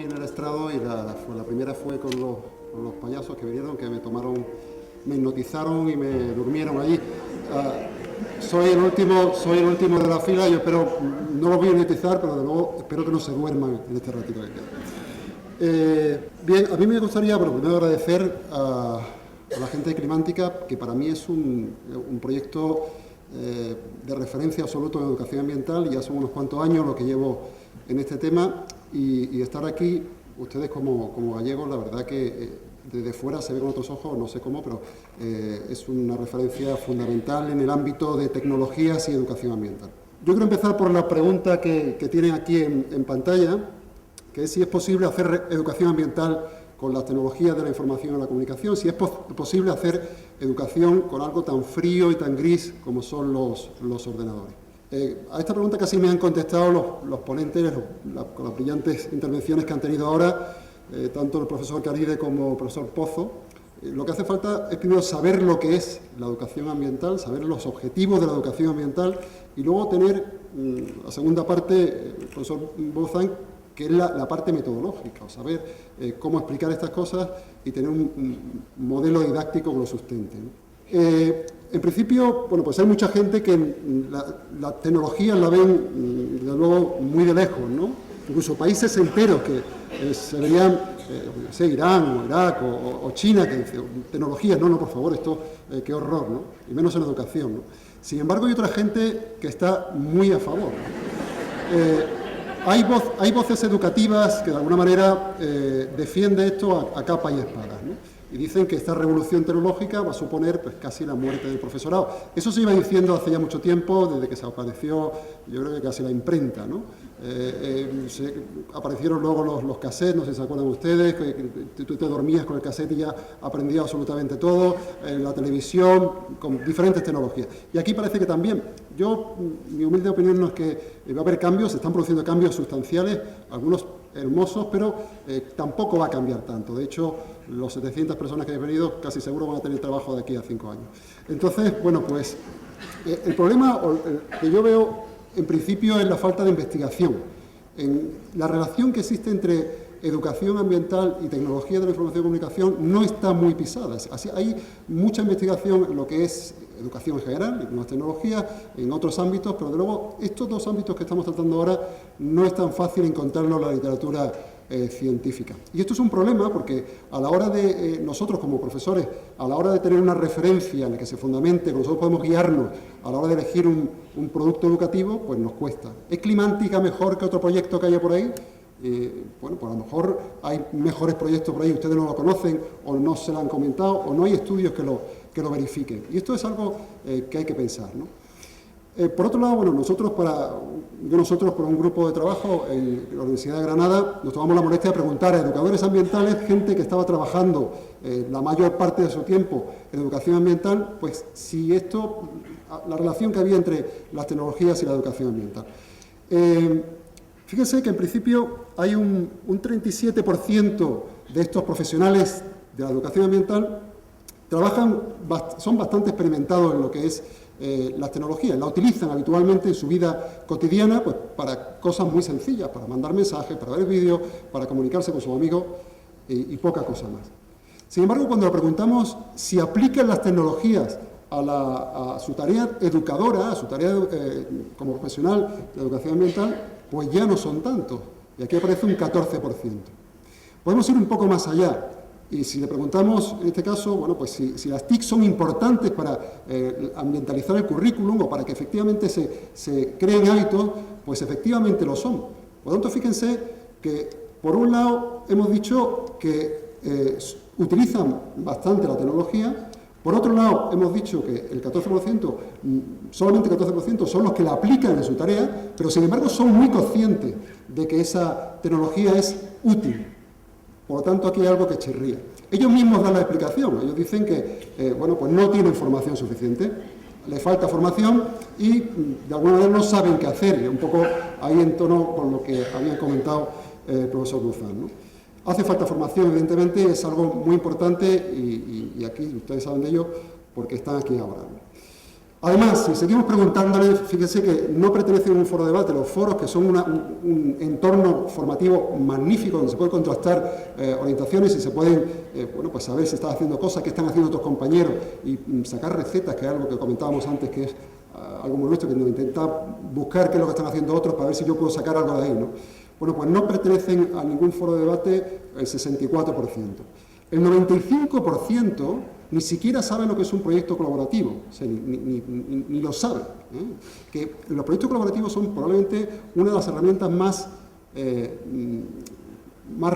en el estrado y la primera fue con los payasos que vinieron, que me hipnotizaron y me durmieron allí. Soy el último de la fila, yo espero, no los voy a hipnotizar, pero de luego espero que no se duerman en este ratito que queda. Bien, a mí me gustaría, bueno, primero agradecer a la gente de Climántica, que para mí es un proyecto de referencia absoluto en educación ambiental. Ya son unos cuantos años lo que llevo en este tema y estar aquí, ustedes como gallegos, la verdad que desde fuera se ve con otros ojos, no sé cómo, pero es una referencia fundamental en el ámbito de tecnologías y educación ambiental. Yo quiero empezar por la pregunta que tienen aquí en pantalla, que es si es posible hacer educación ambiental con las tecnologías de la información y la comunicación, si es posible hacer educación con algo tan frío y tan gris como son los ordenadores. A esta pregunta casi me han contestado los ponentes con las brillantes intervenciones que han tenido ahora, tanto el profesor Caride como el profesor Pozo. Lo que hace falta es primero saber lo que es la educación ambiental, saber los objetivos de la educación ambiental y luego tener la segunda parte, el profesor Bouzan, que es la parte metodológica, o saber cómo explicar estas cosas y tener un modelo didáctico que lo sustente, ¿no? En principio, bueno, pues hay mucha gente que la tecnología la ven, desde luego, muy de lejos, ¿no? Incluso países enteros que se verían, Irán o Irak o China, que dicen, tecnología, no, por favor, esto, qué horror, ¿no? Y menos en educación, ¿no? Sin embargo, hay otra gente que está muy a favor, ¿no? Hay voces educativas que de alguna manera defienden esto a capa y espada, ¿no? Y dicen que esta revolución tecnológica va a suponer pues, casi la muerte del profesorado. Eso se iba diciendo hace ya mucho tiempo, desde que se apareció, yo creo que casi la imprenta, ¿no? Aparecieron luego los cassettes, no sé si se acuerdan ustedes, que tú te dormías con el cassette y ya aprendías absolutamente todo, la televisión, con diferentes tecnologías. Y aquí parece que también. Mi humilde opinión no es que va a haber cambios, se están produciendo cambios sustanciales, algunos hermosos, pero tampoco va a cambiar tanto. De hecho, los 700 personas que han venido casi seguro van a tener trabajo de aquí a 5 años. Entonces, bueno, pues el problema que yo veo en principio es la falta de investigación. La relación que existe entre educación ambiental y tecnología de la información y comunicación no está muy pisada. Así, hay mucha investigación en lo que es educación en general, en nuevas tecnologías, en otros ámbitos, pero de luego estos dos ámbitos que estamos tratando ahora no es tan fácil encontrarlo en la literatura científica. Y esto es un problema porque a la hora de nosotros como profesores, a la hora de tener una referencia en la que se fundamente, que nosotros podemos guiarnos a la hora de elegir un producto educativo, pues nos cuesta. ¿Es Climántica mejor que otro proyecto que haya por ahí? Bueno, pues a lo mejor hay mejores proyectos por ahí, ustedes no lo conocen o no se lo han comentado o no hay estudios que lo verifiquen. Y esto es algo que hay que pensar, ¿no? Por otro lado, bueno, nosotros por un grupo de trabajo en la Universidad de Granada nos tomamos la molestia de preguntar a educadores ambientales, gente que estaba trabajando la mayor parte de su tiempo en educación ambiental, pues si la relación que había entre las tecnologías y la educación ambiental. Fíjense que en principio hay un 37% de estos profesionales de la educación ambiental son bastante experimentados en lo que es las tecnologías, la utilizan habitualmente en su vida cotidiana pues, para cosas muy sencillas, para mandar mensajes, para ver vídeos, para comunicarse con sus amigos y poca cosa más. Sin embargo, cuando le preguntamos si aplican las tecnologías a su tarea educadora, a su tarea como profesional de educación ambiental, pues ya no son tantos. Y aquí aparece un 14%. Podemos ir un poco más allá. Y si le preguntamos, en este caso, bueno, pues si las TIC son importantes para ambientalizar el currículum o para que efectivamente se creen hábitos, pues efectivamente lo son. Por lo tanto, fíjense que, por un lado, hemos dicho que utilizan bastante la tecnología. Por otro lado, hemos dicho que el 14%, solamente el 14% son los que la aplican en su tarea, pero sin embargo son muy conscientes de que esa tecnología es útil. Por lo tanto, aquí hay algo que chirría. Ellos mismos dan la explicación. Ellos dicen que, bueno, pues no tienen formación suficiente, les falta formación y de alguna manera no saben qué hacer. Un poco ahí en tono con lo que había comentado el profesor Bouzan, ¿no? Hace falta formación, evidentemente, es algo muy importante y aquí ustedes saben de ello porque están aquí ahora, ¿no? Además, si seguimos preguntándole, fíjense que no pertenecen a un foro de debate. Los foros, que son un entorno formativo magnífico, donde se pueden contrastar orientaciones y se pueden bueno, pues saber si están haciendo cosas, qué están haciendo otros compañeros y sacar recetas, que es algo que comentábamos antes, que es algo muy nuestro, que nos intenta buscar qué es lo que están haciendo otros para ver si yo puedo sacar algo de ahí, ¿no? Bueno, pues no pertenecen a ningún foro de debate el 64%. El 95% ni siquiera sabe lo que es un proyecto colaborativo, o sea, ni lo sabe, ¿eh? Que los proyectos colaborativos son probablemente una de las herramientas más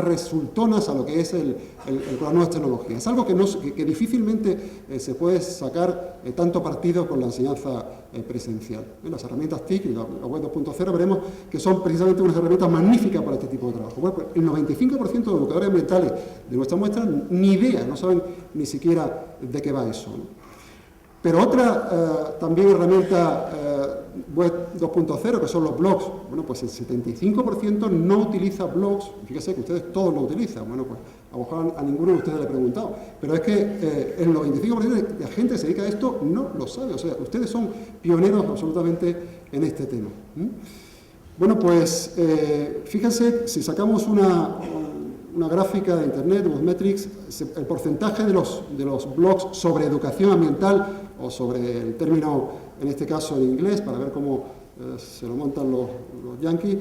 resultonas a lo que es las nuevas tecnologías. Es algo que difícilmente se puede sacar tanto partido con la enseñanza presencial. Las herramientas TIC y la web 2.0 veremos que son precisamente unas herramientas magníficas para este tipo de trabajo. Bueno, pues el 95% de educadores ambientales de nuestra muestra ni idea, no saben ni siquiera de qué va eso, ¿no? Pero otra también herramienta web 2.0, que son los blogs. Bueno, pues el 75% no utiliza blogs. Fíjense que ustedes todos lo utilizan. Bueno, pues a lo mejor a ninguno de ustedes le he preguntado. Pero es que el 95% de la gente que se dedica a esto no lo sabe. O sea, ustedes son pioneros absolutamente en este tema. Bueno, pues fíjense, si sacamos una gráfica de Internet, de Woodmetrics, el porcentaje de los blogs sobre educación ambiental, o sobre el término, en este caso en inglés, para ver cómo se lo montan los yanquis,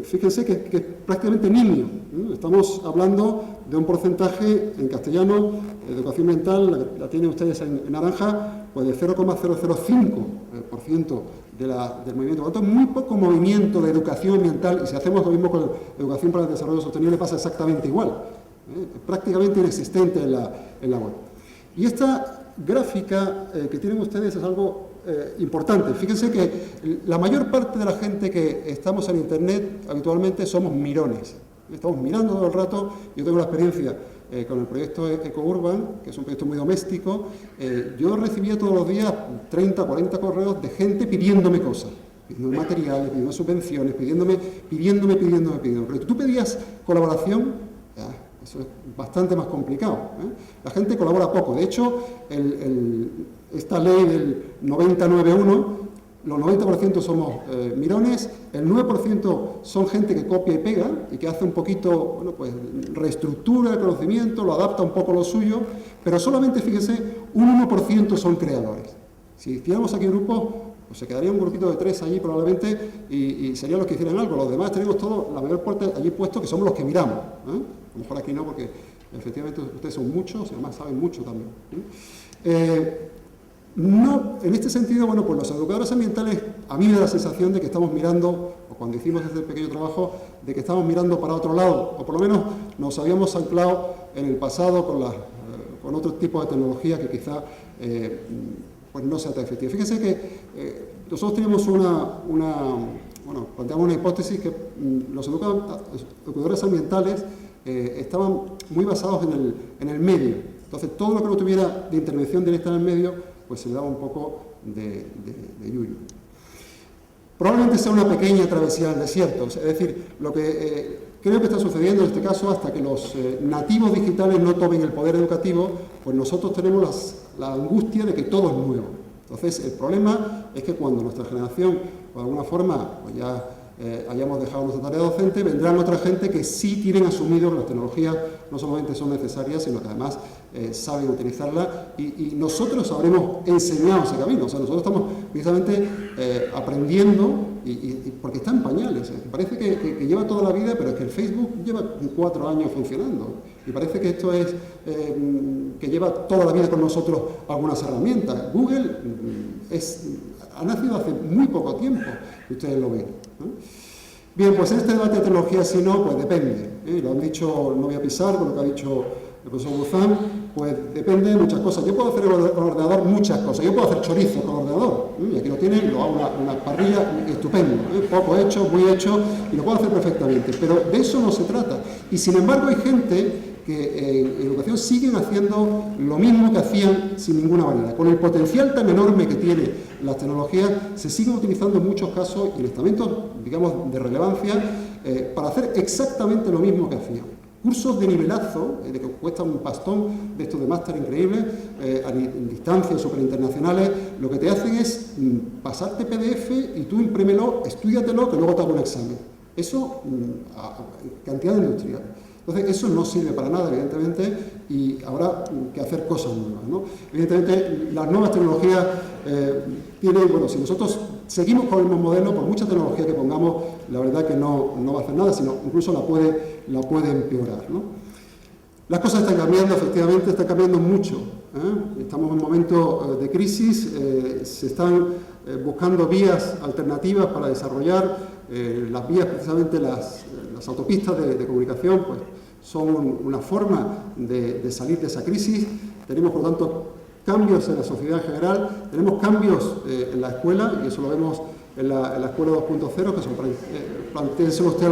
fíjense que es prácticamente nimio. Estamos hablando de un porcentaje en castellano, educación ambiental, la tienen ustedes en naranja, pues de 0,005% del movimiento. Por lo tanto, muy poco movimiento de educación ambiental, y si hacemos lo mismo con educación para el desarrollo sostenible pasa exactamente igual, prácticamente inexistente en la web. Y esta gráfica que tienen ustedes es algo importante. Fíjense que la mayor parte de la gente que estamos en Internet habitualmente somos mirones. Estamos mirando todo el rato. Yo tengo la experiencia con el proyecto EcoUrban, que es un proyecto muy doméstico. Yo recibía todos los días 30, 40 correos de gente pidiéndome cosas, pidiéndome materiales, pidiéndome subvenciones, pidiéndome. Pero tú pedías colaboración, eso es bastante más complicado, ¿eh? La gente colabora poco. De hecho, esta ley del 90-9-1, los 90% somos mirones, el 9% son gente que copia y pega y que hace un poquito, bueno, pues reestructura el conocimiento, lo adapta un poco a lo suyo, pero solamente, fíjese, un 1% son creadores. Si hiciéramos aquí grupos, pues se quedaría un grupito de 3 allí probablemente y serían los que hicieran algo. Los demás tenemos todos, la mayor parte allí puestos, que somos los que miramos, ¿eh? A lo mejor aquí no, porque efectivamente ustedes son muchos y además saben mucho también, ¿eh? No, en este sentido, bueno, pues los educadores ambientales, a mí me da la sensación de que estamos mirando, o cuando hicimos este pequeño trabajo, de que estamos mirando para otro lado, o por lo menos nos habíamos anclado en el pasado con otro tipo de tecnología que quizá pues no sea tan efectiva. Fíjense que nosotros tenemos bueno, planteamos una hipótesis que los educadores ambientales estaban muy basados en el medio. Entonces, todo lo que no tuviera de intervención directa en el medio, pues se le daba un poco de yuyu. Probablemente sea una pequeña travesía del desierto, es decir, lo que creo que está sucediendo en este caso, hasta que los nativos digitales no tomen el poder educativo, pues nosotros tenemos la angustia de que todo es nuevo. Entonces, el problema es que cuando nuestra generación, de alguna forma, pues ya hayamos dejado nuestra tarea docente, vendrán otra gente que sí tienen asumido que las tecnologías no solamente son necesarias, sino que además saben utilizarlas y nosotros habremos enseñado ese camino. O sea, nosotros estamos precisamente aprendiendo porque está en pañales. Parece que lleva toda la vida, pero es que el Facebook lleva 4 años funcionando y parece que esto es que lleva toda la vida con nosotros algunas herramientas. Google ha nacido hace muy poco tiempo, ustedes lo ven, ¿no? Bien, pues en este debate de tecnología, si no, pues depende, lo han dicho, no voy a pisar con lo que ha dicho el profesor Buzán, pues depende de muchas cosas. Yo puedo hacer con el ordenador muchas cosas, yo puedo hacer chorizo con el ordenador, y aquí lo tienen, lo hago una parrilla estupendo, poco hecho, muy hecho, y lo puedo hacer perfectamente, pero de eso no se trata. Y sin embargo hay gente que en educación siguen haciendo lo mismo que hacían sin ninguna variedad. Con el potencial tan enorme que tiene las tecnologías, se siguen utilizando en muchos casos y en estamentos, digamos, de relevancia, para hacer exactamente lo mismo que hacían. cursos de nivelazo, de que cuesta un pastón, de estos de máster increíbles, en distancias súper internacionales, lo que te hacen es pasarte PDF y tú imprímelo, estúdiatelo, que luego te hago un examen. Eso, cantidad de industrial. Entonces, eso no sirve para nada, evidentemente, y habrá que hacer cosas nuevas, ¿no? Evidentemente, las nuevas tecnologías tienen, bueno, si nosotros seguimos con el mismo modelo, por mucha tecnología que pongamos, la verdad que no va a hacer nada, sino incluso la puede empeorar, ¿no? Las cosas están cambiando, efectivamente, están cambiando mucho, ¿eh? Estamos en un momento de crisis, se están buscando vías alternativas para desarrollar las vías, precisamente las autopistas de comunicación, pues son una forma de salir de esa crisis. Tenemos, por lo tanto, cambios en la sociedad en general, tenemos cambios en la escuela, y eso lo vemos en la escuela 2.0, que plantéenselo usted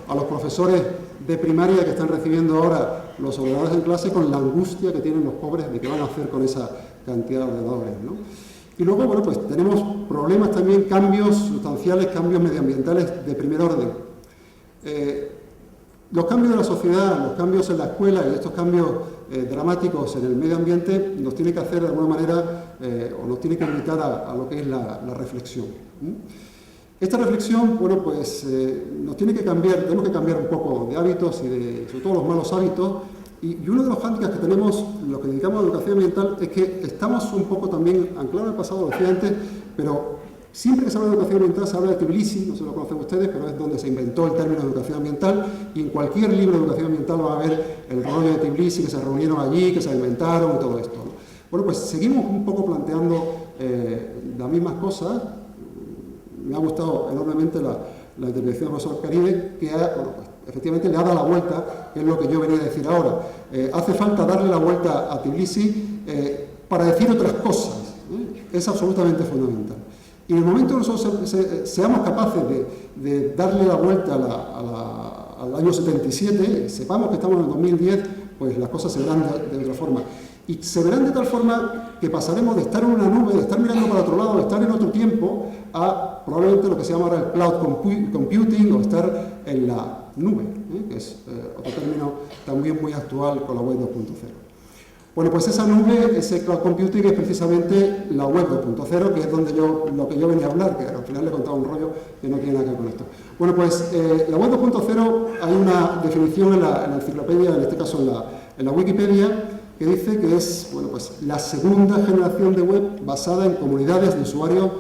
a los profesores de primaria que están recibiendo ahora los ordenadores en clase con la angustia que tienen los pobres de qué van a hacer con esa cantidad de ordenadores, ¿no? Y luego, bueno, pues tenemos problemas también, cambios sustanciales, cambios medioambientales de primer orden. Los cambios de la sociedad, los cambios en la escuela y estos cambios dramáticos en el medio ambiente nos tiene que hacer de alguna manera, o nos tiene que invitar a lo que es la reflexión. Esta reflexión, bueno, pues nos tiene que cambiar, tenemos que cambiar un poco de hábitos y sobre todo los malos hábitos. Y uno de los hándicaps que tenemos, los que dedicamos a educación ambiental, es que estamos un poco también anclados en el pasado, lo decía antes, pero siempre que se habla de educación ambiental se habla de Tbilisi, no sé si lo conocen ustedes, pero es donde se inventó el término de educación ambiental, y en cualquier libro de educación ambiental va a ver el rollo de Tbilisi, que se reunieron allí, que se inventaron y todo esto, ¿no? Bueno, pues seguimos un poco planteando las mismas cosas. Me ha gustado enormemente la intervención del profesor Caribe, que bueno, pues, efectivamente le ha dado la vuelta, que es lo que yo venía a decir ahora. Hace falta darle la vuelta a Tbilisi para decir otras cosas, ¿eh? Es absolutamente fundamental. Y en el momento que nosotros seamos capaces de darle la vuelta al año 77, sepamos que estamos en el 2010, pues las cosas se verán de otra forma. Y se verán de tal forma que pasaremos de estar en una nube, de estar mirando para otro lado, de estar en otro tiempo, a probablemente lo que se llama ahora el cloud computing, o estar en la nube, que es otro término también muy actual con la web 2.0. Bueno, pues esa nube, ese cloud computing, es precisamente la web 2.0, que es donde lo que yo venía a hablar, que al final le he contado un rollo que no tiene nada que ver con esto. Bueno, pues la web 2.0, hay una definición en la enciclopedia, en este caso en la Wikipedia, que dice que es, bueno, pues la segunda generación de web basada en comunidades de usuarios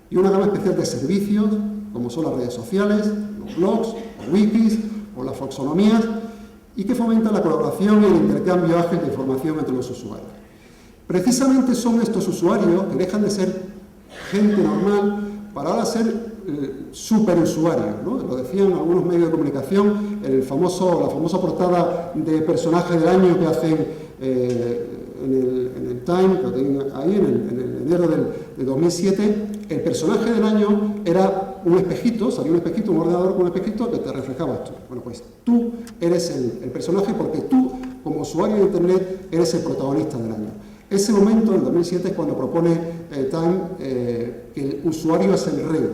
y una gama especial de servicios, como son las redes sociales, los blogs, los wikis o las folksonomías, y que fomenta la colaboración y el intercambio ágil de información entre los usuarios. Precisamente son estos usuarios que dejan de ser gente normal para ahora ser superusuarios, ¿no? Lo decían algunos medios de comunicación, la famosa portada de personaje del año que hacen en el Time, que lo tienen ahí, en el enero de 2007, el personaje del año era un espejito, salía un espejito, un ordenador con un espejito que te reflejaba esto. Bueno, pues tú eres el personaje porque tú, como usuario de Internet, eres el protagonista del año. Ese momento, en 2007, es cuando propone Time que el usuario es el rey.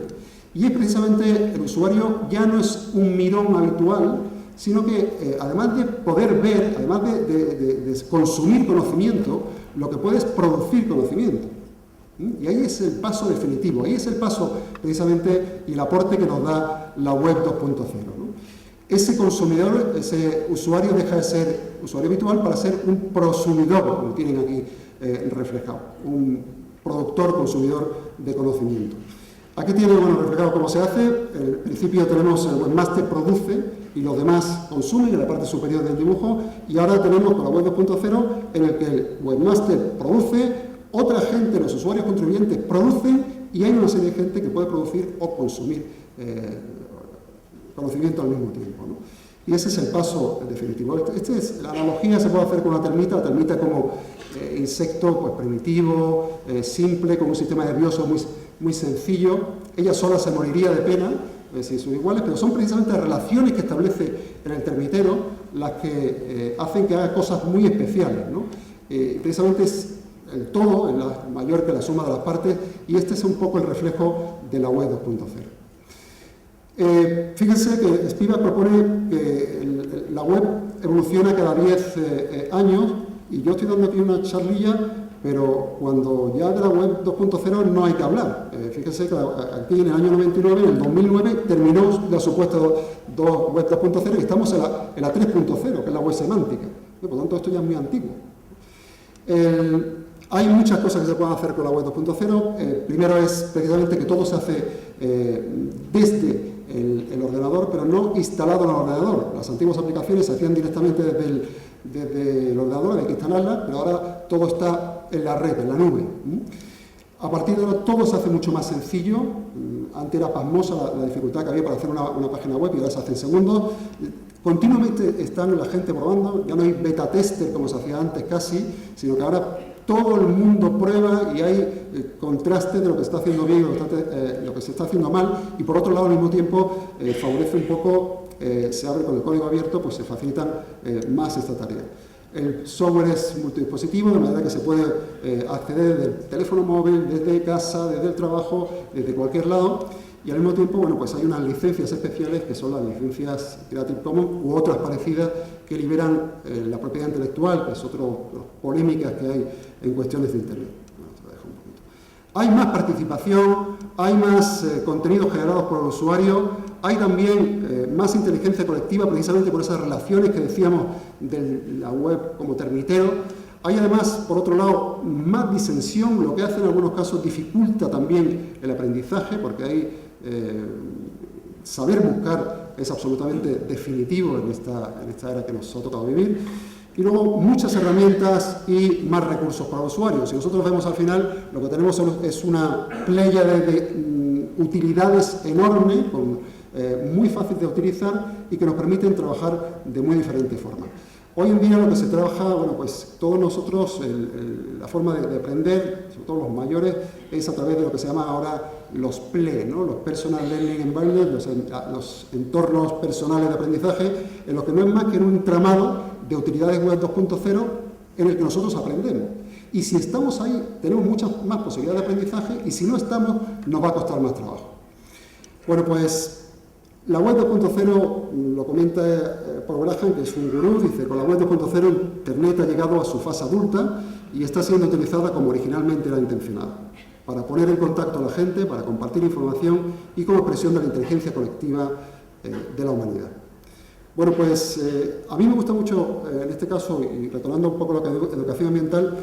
Y es precisamente el usuario ya no es un mirón habitual, sino que además de poder ver, además de consumir conocimiento, lo que puede es producir conocimiento. Y ahí es el paso definitivo, ahí es el paso precisamente y el aporte que nos da la web 2.0, ¿no? Ese consumidor, ese usuario deja de ser usuario habitual para ser un prosumidor, como tienen aquí reflejado, un productor, consumidor de conocimiento. Aquí tiene, bueno, reflejado cómo se hace. En el principio tenemos el webmaster produce y los demás consumen en la parte superior del dibujo, y ahora tenemos con la web 2.0 en el que el webmaster produce, otra gente, los usuarios contribuyentes producen, y hay una serie de gente que puede producir o consumir conocimiento al mismo tiempo, ¿no? Y ese es el paso definitivo. La analogía se puede hacer con una termita, la termita como insecto pues, primitivo, simple, con un sistema nervioso muy sencillo. Ella sola se moriría de pena si son iguales, pero son precisamente las relaciones que establece en el termitero las que hacen que haga cosas muy especiales, ¿no? Precisamente es el todo, es mayor que la suma de las partes, y este es un poco el reflejo de la web 2.0. Fíjense que Spivak propone que la web evoluciona cada 10 años, y yo estoy dando aquí una charlilla, pero cuando ya de la web 2.0 no hay que hablar. Fíjense que aquí en el año 99, en el 2009, terminó la supuesta web 2.0 y estamos en la 3.0, que es la web semántica. Por lo tanto, esto ya es muy antiguo. Hay muchas cosas que se pueden hacer con la web 2.0. Primero es precisamente que todo se hace desde el ordenador, pero no instalado en el ordenador. Las antiguas aplicaciones se hacían directamente desde el ordenador, hay que instalarlas, pero ahora todo está en la red, en la nube. A partir de ahora todo se hace mucho más sencillo. Antes era pasmosa la dificultad que había para hacer una página web y ahora se hace en segundos. Continuamente están la gente probando, ya no hay beta tester como se hacía antes casi, sino que ahora todo el mundo prueba y hay contraste de lo que se está haciendo bien y lo que se está haciendo mal, y por otro lado al mismo tiempo favorece un poco, se abre con el código abierto, pues se facilitan más esta tarea. El software es multidispositivo, de manera que se puede acceder desde el teléfono móvil, desde casa, desde el trabajo, desde cualquier lado. Y al mismo tiempo, bueno, pues hay unas licencias especiales que son las licencias Creative Commons u otras parecidas que liberan la propiedad intelectual, que es otra polémica que hay en cuestiones de Internet. Bueno, te lo dejo un poquito. Hay más participación, hay más contenidos generados por el usuario, hay también más inteligencia colectiva, precisamente por esas relaciones que decíamos de la web como termitero. Hay además, por otro lado, más disensión, lo que hace en algunos casos dificulta también el aprendizaje, porque hay saber buscar es absolutamente definitivo en esta era que nos ha tocado vivir. Y luego muchas herramientas y más recursos para los usuarios. Si nosotros vemos al final, lo que tenemos es una pléyade de utilidades enorme, muy fácil de utilizar y que nos permiten trabajar de muy diferentes formas. Hoy en día lo que se trabaja, bueno, pues todos nosotros, la forma de aprender, sobre todo los mayores, es a través de lo que se llama ahora los PLE, ¿no? Los Personal Learning Environments, los entornos personales de aprendizaje, en los que no es más que en un entramado de utilidades web 2.0 en el que nosotros aprendemos. Y si estamos ahí, tenemos muchas más posibilidades de aprendizaje, y si no estamos, nos va a costar más trabajo. Bueno, pues la web 2.0, lo comenta Paul Graham, que es un gurú, dice: con la web 2.0 Internet ha llegado a su fase adulta y está siendo utilizada como originalmente era intencionada, para poner en contacto a la gente, para compartir información y como expresión de la inteligencia colectiva de la humanidad. Bueno, pues a mí me gusta mucho, en este caso, y retomando un poco lo que es educación ambiental,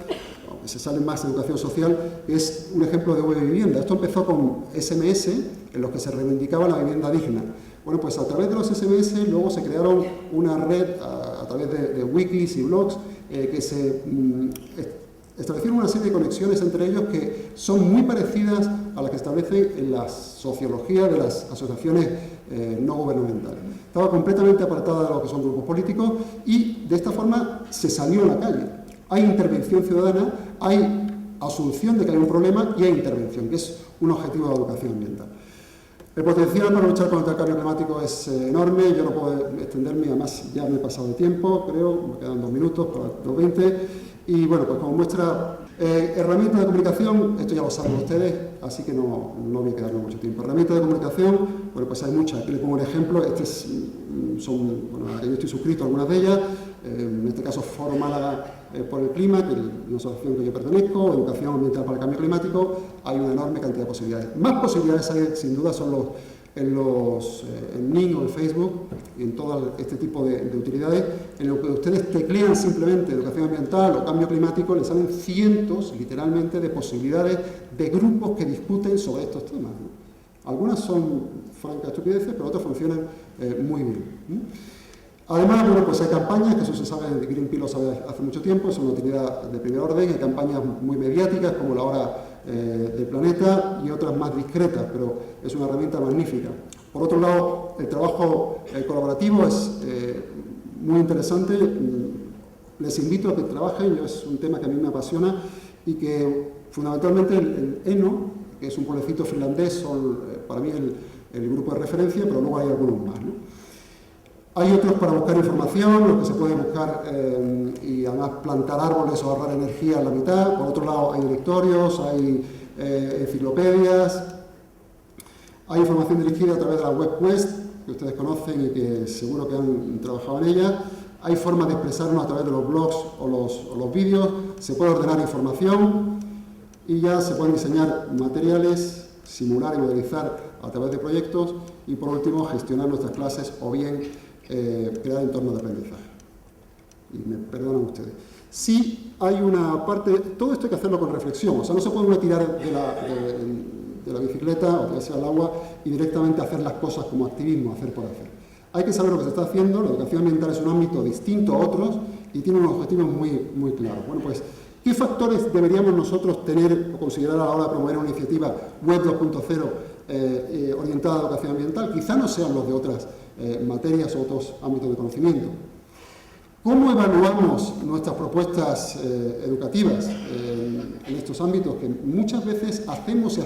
aunque se sale más de educación social, es un ejemplo de web vivienda. Esto empezó con SMS, en los que se reivindicaba la vivienda digna. Bueno, pues a través de los SMS luego se crearon una red a través de wikis y blogs que se establecieron una serie de conexiones entre ellos que son muy parecidas a las que establecen en la sociología de las asociaciones no gubernamentales. Estaba completamente apartada de lo que son grupos políticos y de esta forma se salió a la calle. Hay intervención ciudadana, hay asunción de que hay un problema y hay intervención, que es un objetivo de la educación ambiental. El potencial para luchar contra el cambio climático es enorme, yo no puedo extenderme, además ya me he pasado de tiempo, creo, me quedan 2 minutos para los 20, y bueno, pues como muestra, herramientas de comunicación, esto ya lo saben ustedes, así que no voy a quedarme mucho tiempo. Herramientas de comunicación, bueno, pues hay muchas, aquí les pongo un ejemplo, yo estoy suscrito a algunas de ellas, en este caso Foro Málaga por el Clima, que es una asociación que yo pertenezco, Educación Ambiental para el Cambio Climático, hay una enorme cantidad de posibilidades. Más posibilidades hay, sin duda, son en NIN o en Facebook, y en todo este tipo de utilidades, en lo que ustedes teclean simplemente educación ambiental o cambio climático, les salen cientos, literalmente, de posibilidades de grupos que discuten sobre estos temas, ¿no? Algunas son francas estupideces, pero otras funcionan muy bien. Además, bueno, pues hay campañas, que eso se sabe, Greenpeace lo sabe hace mucho tiempo, es una utilidad de primer orden, hay campañas muy mediáticas como la Hora del Planeta y otras más discretas, pero es una herramienta magnífica. Por otro lado, el trabajo colaborativo es muy interesante, les invito a que trabajen, es un tema que a mí me apasiona y que fundamentalmente el ENO, que es un pueblecito finlandés, son para mí el grupo de referencia, pero luego hay algunos más, ¿no? Hay otros para buscar información, los que se puede buscar y además plantar árboles o ahorrar energía en la mitad. Por otro lado, hay directorios, hay enciclopedias, hay información dirigida a través de la web Quest, que ustedes conocen y que seguro que han trabajado en ella. hay formas de expresarnos a través de los blogs o los vídeos, se puede ordenar información y ya se pueden diseñar materiales, simular y modelizar a través de proyectos y, por último, gestionar nuestras clases o bien crear entornos de aprendizaje. Y me perdonan ustedes. Sí hay una parte, todo esto hay que hacerlo con reflexión, o sea, no se puede uno tirar de la bicicleta o tirarse al agua y directamente hacer las cosas como activismo, hacer por hacer. Hay que saber lo que se está haciendo, la educación ambiental es un ámbito distinto a otros y tiene unos objetivos muy claros. Bueno, pues, ¿qué factores deberíamos nosotros tener o considerar a la hora de promover una iniciativa Web 2.0 orientada a la educación ambiental? Quizá no sean los de otras materias o otros ámbitos de conocimiento. ¿Cómo evaluamos nuestras propuestas educativas en estos ámbitos que muchas veces hacemos,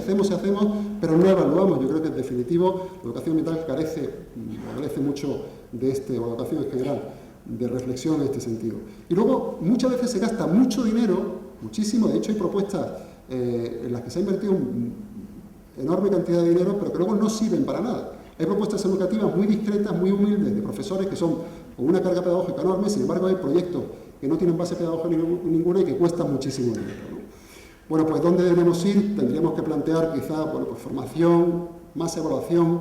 pero no evaluamos? Yo creo que en definitivo la educación ambiental carece mucho de o la educación en general, de reflexión en este sentido. Y luego muchas veces se gasta mucho dinero, muchísimo, de hecho hay propuestas en las que se ha invertido enorme cantidad de dinero, pero que luego no sirven para nada. Hay propuestas educativas muy discretas, muy humildes, de profesores que son con una carga pedagógica enorme, sin embargo hay proyectos que no tienen base pedagógica ninguna y que cuestan muchísimo dinero, ¿no? Bueno, pues ¿dónde debemos ir? Tendríamos que plantear quizá, bueno, pues formación, más evaluación,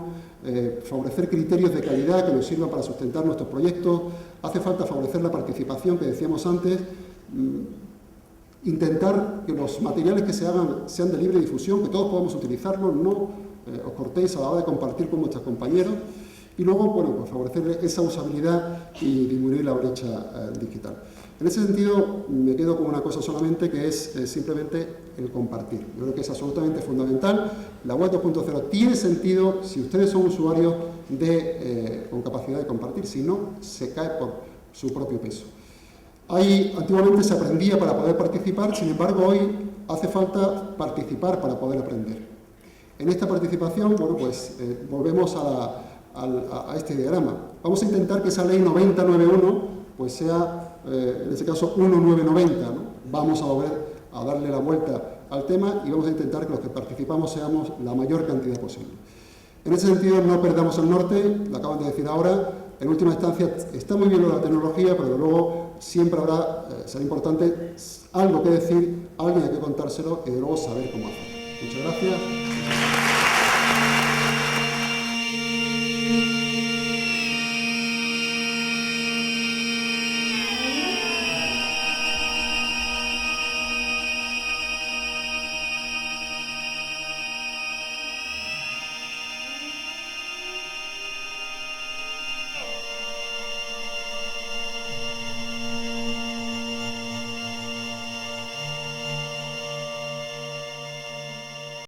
favorecer criterios de calidad que nos sirvan para sustentar nuestros proyectos, hace falta favorecer la participación que decíamos antes, intentar que los materiales que se hagan sean de libre difusión, que todos podamos utilizarlos, no os cortéis a la hora de compartir con vuestros compañeros y luego, bueno, pues favorecer esa usabilidad y disminuir la brecha digital. En ese sentido, me quedo con una cosa solamente, que es simplemente el compartir. Yo creo que es absolutamente fundamental. La web 2.0 tiene sentido si ustedes son usuarios con capacidad de compartir, si no, se cae por su propio peso. Antiguamente se aprendía para poder participar, sin embargo, hoy hace falta participar para poder aprender. En esta participación, bueno, pues volvemos a este diagrama. Vamos a intentar que esa ley 9091 pues sea, en este caso, 1990, ¿no? Vamos a volver a darle la vuelta al tema y vamos a intentar que los que participamos seamos la mayor cantidad posible. En ese sentido, no perdamos el norte, lo acaban de decir ahora. En última instancia, está muy bien lo de la tecnología, pero luego siempre será importante algo que decir, alguien hay que contárselo y luego saber cómo hacerlo. Muchas gracias.